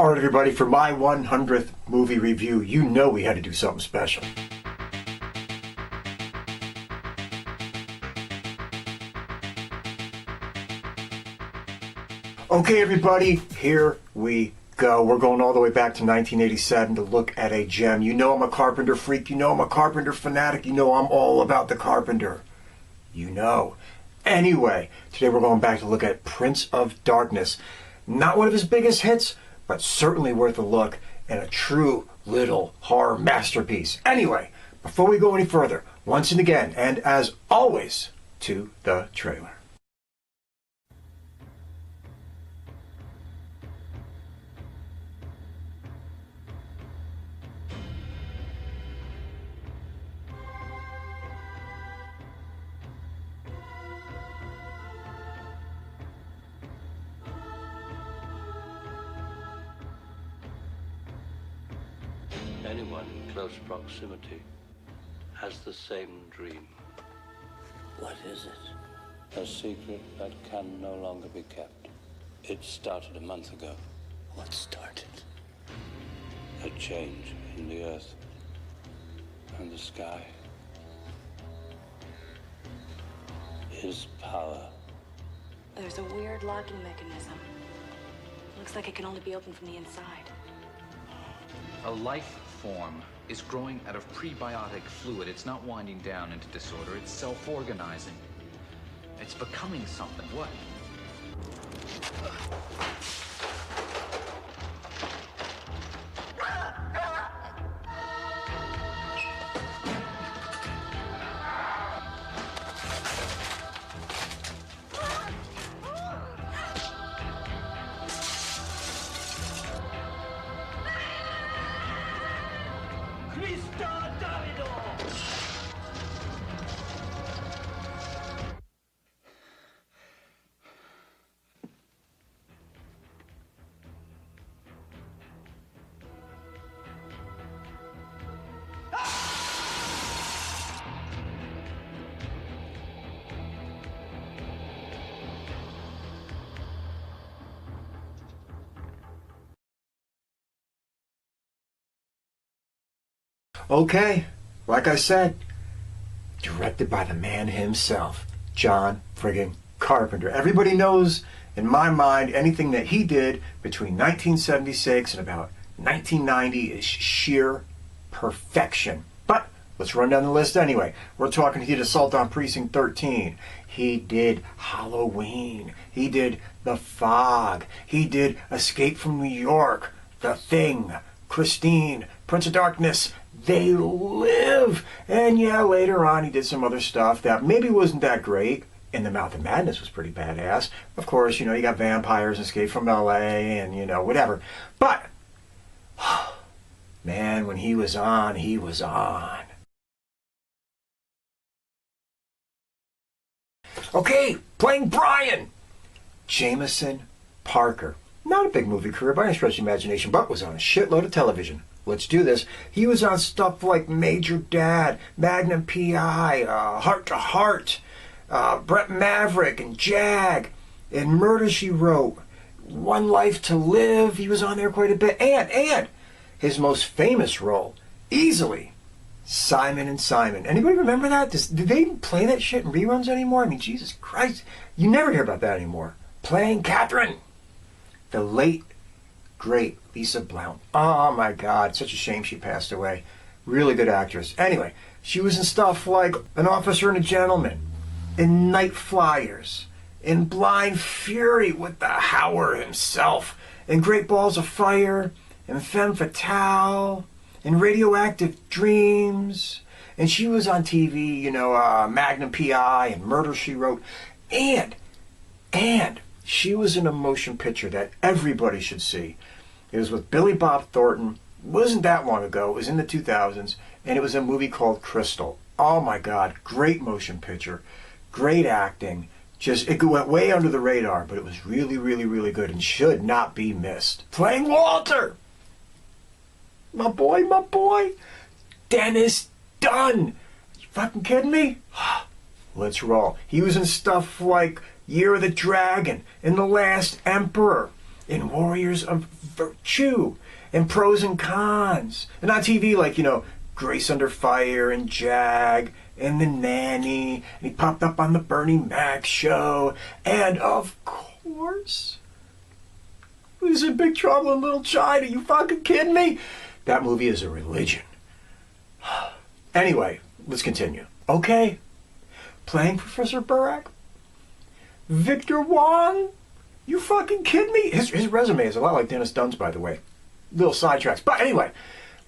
All right, everybody, for my 100th movie review, you know we had to do something special. Okay, everybody, here we go. We're going all the way back to 1987 to look at a gem. You know I'm a Carpenter freak. You know I'm a Carpenter fanatic. You know I'm all about the Carpenter. You know. Anyway, today we're going back to look at Prince of Darkness. Not one of his biggest hits, but certainly worth a look and a true little horror masterpiece. Anyway, before we go any further, once and again, and as always, to the trailer. Anyone in close proximity has the same dream. What is it? A secret that can no longer be kept. It started a month ago. What started? A change in the earth and the sky. His power. There's a weird locking mechanism. Looks like it can only be opened from the inside. A life form is growing out of prebiotic fluid. It's not winding down into disorder. It's self-organizing. It's becoming something. What? Okay, like I said, directed by the man himself, John friggin' Carpenter. Everybody knows, in my mind, anything that he did between 1976 and about 1990 is sheer perfection. But let's run down the list anyway. We're talking, he did Assault on Precinct 13. He did Halloween. He did The Fog. He did Escape from New York, The Thing, Christine, Prince of Darkness, They Live. And yeah, later on he did some other stuff that maybe wasn't that great. In the Mouth of Madness was pretty badass. Of course, you know, you got Vampires, Escape from LA, and, you know, whatever. But, man, when he was on, he was on. Okay, playing Brian, Jameson Parker. Not a big movie career by any stretch of the imagination, but was on a shitload of television. Let's do this. He was on stuff like Major Dad, Magnum P.I., Heart to Heart, Brett Maverick, and Jag, and Murder, She Wrote, One Life to Live. He was on there quite a bit. And his most famous role, easily, Simon and Simon. Anybody remember that? Did they even play that shit in reruns anymore? I mean, Jesus Christ. You never hear about that anymore. Playing Catherine. The late, great Lisa Blount. Oh my God, such a shame she passed away. Really good actress. Anyway, she was in stuff like An Officer and a Gentleman, in Night Flyers, in Blind Fury with the Howler himself, in Great Balls of Fire, in Femme Fatale, in Radioactive Dreams, and she was on TV, you know, Magnum P.I. and Murder, She Wrote, and she was in a motion picture that everybody should see. It was with Billy Bob Thornton. It wasn't that long ago. It was in the 2000s, and it was a movie called Crystal. Oh my God, great motion picture, great acting. Just, it went way under the radar, but it was really, really, really good and should not be missed. Playing Walter! My boy, Dennis Dunn. You fucking kidding me? Let's roll. He was in stuff like Year of the Dragon, and The Last Emperor, in Warriors of Virtue and Pros and Cons. And on TV, like, Grace Under Fire and Jag and The Nanny. And he popped up on the Bernie Mac show. And of course, he was in Big Trouble in Little China. You fucking kidding me? That movie is a religion. Anyway, let's continue. Okay. Playing Professor Birack? Victor Wong? You fucking kidding me? His resume is a lot like Dennis Dunn's, by the way. Little sidetracks. But anyway,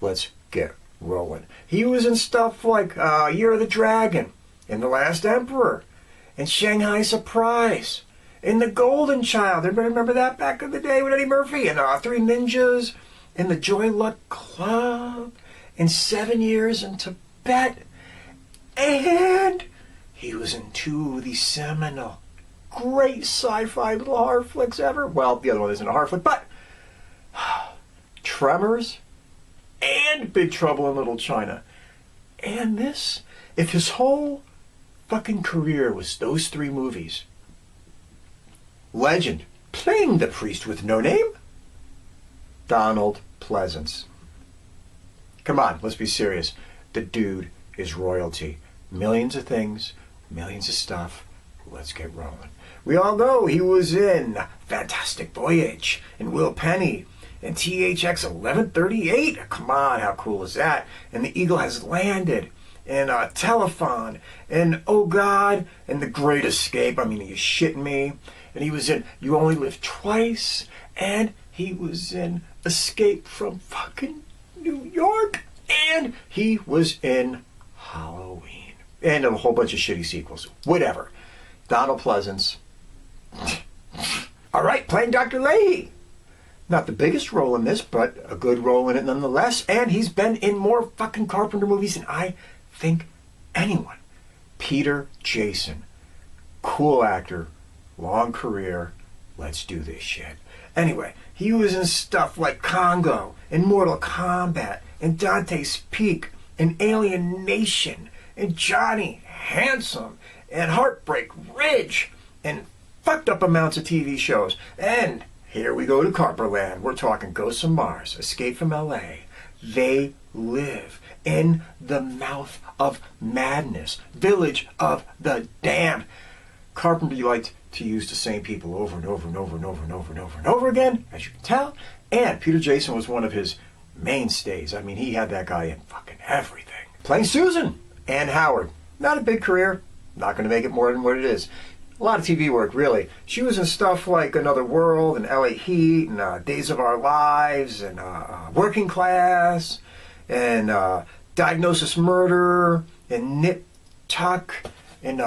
let's get rolling. He was in stuff like Year of the Dragon, and The Last Emperor, and Shanghai Surprise, and The Golden Child. Everybody remember that back in the day with Eddie Murphy? And Three Ninjas, and The Joy Luck Club, and 7 Years in Tibet. And he was in 2 of the seminal great sci-fi little horror flicks ever. Well, the other one isn't a horror flick, but Tremors and Big Trouble in Little China. And this, if his whole fucking career was those 3 movies, legend, playing the priest with no name, Donald Pleasence. Come on, let's be serious. The dude is royalty. Millions of things, millions of stuff. Let's get rolling. We all know he was in Fantastic Voyage and Will Penny and THX 1138. Come on, how cool is that? And The Eagle Has Landed and Telephone and Oh God and The Great Escape. I mean, are you shitting me? And he was in You Only Live Twice, and he was in Escape from fucking New York, and he was in Halloween and a whole bunch of shitty sequels. Whatever. Donald Pleasence. All right, playing Dr. Leahy. Not the biggest role in this, but a good role in it nonetheless. And he's been in more fucking Carpenter movies than I think anyone. Peter Jason. Cool actor. Long career. Let's do this shit. Anyway, he was in stuff like Congo and Mortal Kombat and Dante's Peak and Alien Nation and Johnny Handsome and Heartbreak Ridge and fucked up amounts of TV shows. And here we go to Carperland. We're talking Ghosts of Mars, Escape from L.A. They Live in the Mouth of Madness, Village of the Damned. Carpenter liked to use the same people over and over and over and over and over and over and over again, as you can tell. And Peter Jason was one of his mainstays. I mean, he had that guy in fucking everything. Playing Susan, Ann Howard. Not a big career. Not going to make it more than what it is. A lot of TV work, really. She was in stuff like Another World and LA Heat and Days of Our Lives and Working Class and Diagnosis Murder and Nip Tuck and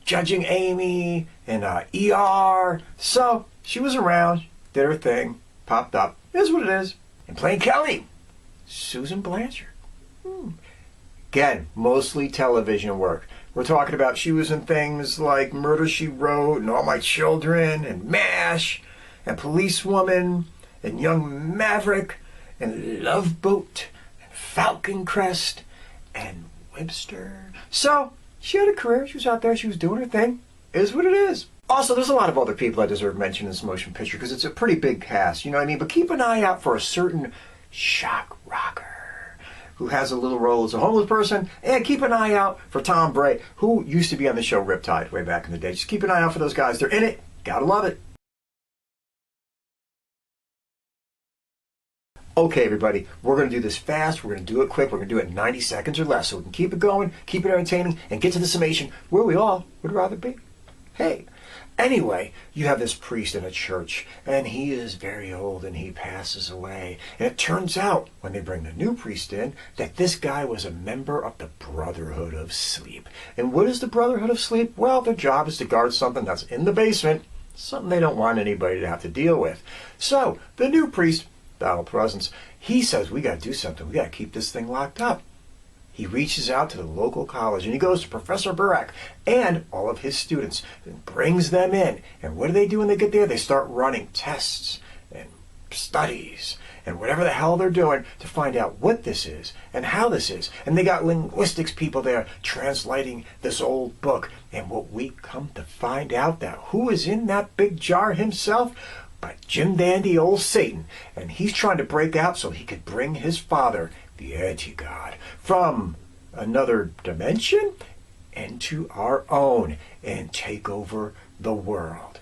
Judging Amy and ER. So she was around, did her thing, popped up. It is what it is. And playing Kelly, Susan Blanchard. Again, mostly television work. We're talking about she was in things like Murder, She Wrote and All My Children and MASH and Policewoman and Young Maverick and Love Boat and Falcon Crest and Webster. So she had a career. She was out there. She was doing her thing. It is what it is. Also, there's a lot of other people that deserve mention in this motion picture because it's a pretty big cast. You know what I mean? But keep an eye out for a certain shock rocker who has a little role as a homeless person, and keep an eye out for Tom Bray, who used to be on the show Riptide way back in the day. Just keep an eye out for those guys. They're in it. Gotta love it. Okay, everybody, we're going to do this fast. We're going to do it quick. We're going to do it in 90 seconds or less so we can keep it going, keep it entertaining, and get to the summation where we all would rather be. Hey. Anyway, you have this priest in a church, and he is very old, and he passes away. And it turns out, when they bring the new priest in, that this guy was a member of the Brotherhood of Sleep. And what is the Brotherhood of Sleep? Well, their job is to guard something that's in the basement, something they don't want anybody to have to deal with. So, the new priest, Donald Pleasence, he says, we got to do something. We got to keep this thing locked up. He reaches out to the local college, and he goes to Professor Birack and all of his students and brings them in. And what do they do when they get there? They start running tests and studies and whatever the hell they're doing to find out what this is and how this is. And they got linguistics people there translating this old book. And what we come to find out, that who is in that big jar himself by Jim Dandy old Satan, and he's trying to break out so he could bring his father, the anti-god, from another dimension into our own and take over the world.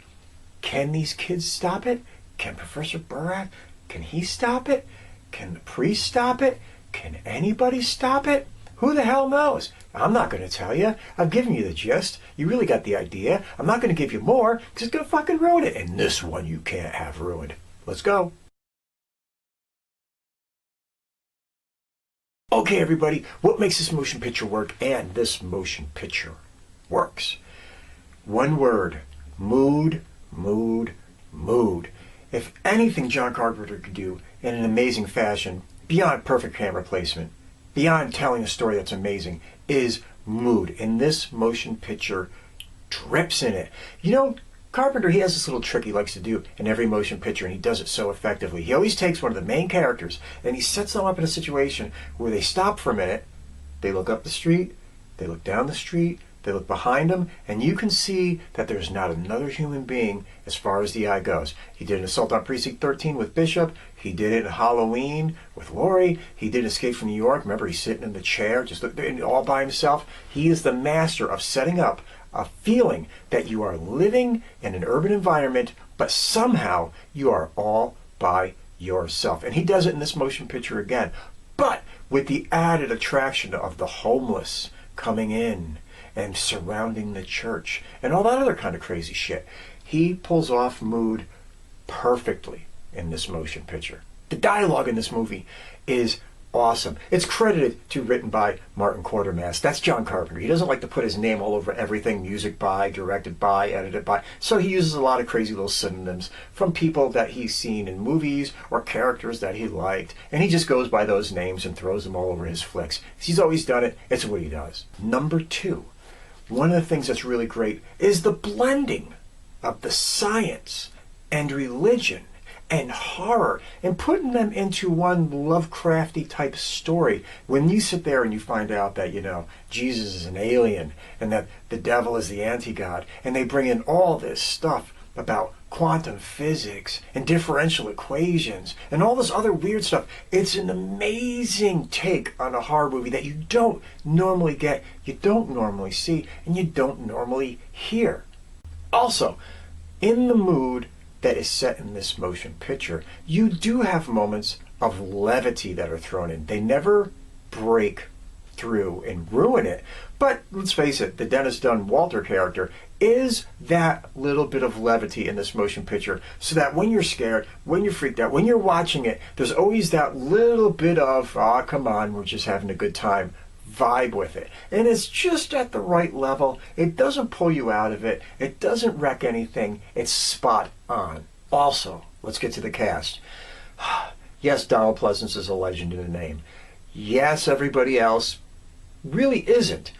Can these kids stop it? Can Professor Birack? Can he stop it? Can the priest stop it? Can anybody stop it? Who the hell knows? I'm not going to tell you. I've given you the gist. You really got the idea. I'm not going to give you more because it's going to fucking ruin it. And this one you can't have ruined. Let's go. Okay, everybody. What makes this motion picture work? And this motion picture works. One word. Mood, mood, mood. If anything John Carpenter could do in an amazing fashion, beyond perfect camera placement, beyond telling a story that's amazing, is mood. And this motion picture drips in it. You know, Carpenter, he has this little trick he likes to do in every motion picture, and he does it so effectively. He always takes one of the main characters, and he sets them up in a situation where they stop for a minute, they look up the street, they look down the street, they look behind them, and you can see that there's not another human being as far as the eye goes. He did an Assault on Precinct 13 with Bishop. He did it in Halloween with Laurie. He did Escape from New York. Remember, he's sitting in the chair, just all by himself. He is the master of setting up a feeling that you are living in an urban environment, but somehow you are all by yourself. And he does it in this motion picture again, but with the added attraction of the homeless coming in and surrounding the church and all that other kind of crazy shit. He pulls off mood perfectly in this motion picture. The dialogue in this movie is awesome. It's credited to written by Martin Quatermass. That's John Carpenter. He doesn't like to put his name all over everything, music by, directed by, edited by. So he uses a lot of crazy little synonyms from people that he's seen in movies or characters that he liked. And he just goes by those names and throws them all over his flicks. He's always done it. It's what he does. Number two, one of the things that's really great is the blending of the science and religion and horror, and putting them into one Lovecrafty type story. When you sit there and you find out that, you know, Jesus is an alien and that the devil is the anti-god, and they bring in all this stuff about quantum physics and differential equations and all this other weird stuff. It's an amazing take on a horror movie that you don't normally get, you don't normally see, and you don't normally hear. Also, in the mood that is set in this motion picture, you do have moments of levity that are thrown in. They never break through and ruin it. But let's face it, the Dennis Dunn Walter character is that little bit of levity in this motion picture, so that when you're scared, when you're freaked out, when you're watching it, there's always that little bit of, ah, come on, we're just having a good time vibe with it. And it's just at the right level. It doesn't pull you out of it. It doesn't wreck anything. It's spot on. Also, let's get to the cast. Yes, Donald Pleasence is a legend in a name. Yes, everybody else really isn't,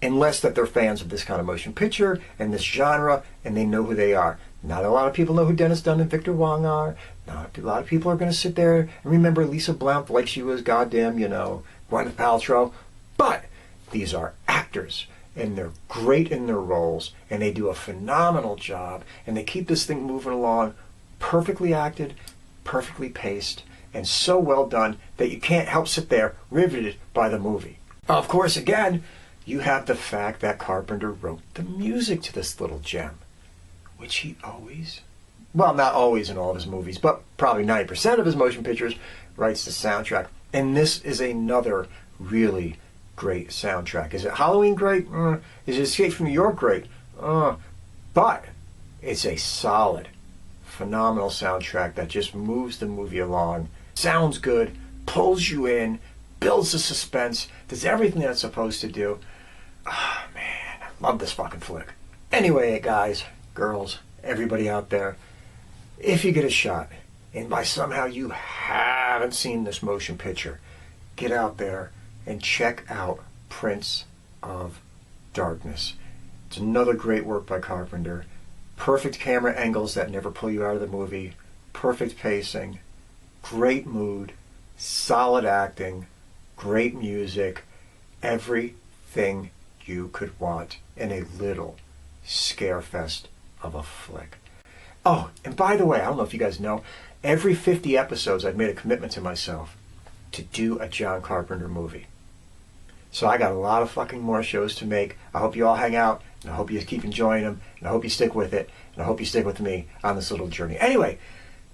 unless that they're fans of this kind of motion picture and this genre, and they know who they are. Not a lot of people know who Dennis Dunn and Victor Wong are. Not a lot of people are going to sit there and remember Lisa Blount like she was goddamn, you know, Gwyneth Paltrow. But these are actors, and they're great in their roles, and they do a phenomenal job, and they keep this thing moving along, perfectly acted, perfectly paced, and so well done that you can't help sit there riveted by the movie. Of course, again, you have the fact that Carpenter wrote the music to this little gem, which he always, well, not always in all of his movies, but probably 90% of his motion pictures, writes the soundtrack. And this is another really great soundtrack. Is it Halloween great? Is it Escape from New York great? But it's a solid, phenomenal soundtrack that just moves the movie along, sounds good, pulls you in, builds the suspense, does everything that it's supposed to do. Ah, man, I love this fucking flick. Anyway, guys, girls, everybody out there, if you get a shot, and by somehow you haven't seen this motion picture, get out there and check out Prince of Darkness. It's another great work by Carpenter. Perfect camera angles that never pull you out of the movie. Perfect pacing. Great mood. Solid acting. Great music. Everything you could want in a little scarefest of a flick. Oh, and by the way, I don't know if you guys know, every 50 episodes I've made a commitment to myself to do a John Carpenter movie. So I got a lot of fucking more shows to make. I hope you all hang out, and I hope you keep enjoying them, and I hope you stick with it, and I hope you stick with me on this little journey. Anyway,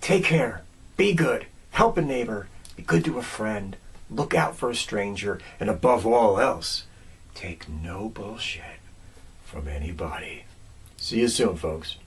take care, be good, help a neighbor, be good to a friend, look out for a stranger, and above all else, take no bullshit from anybody. See you soon, folks.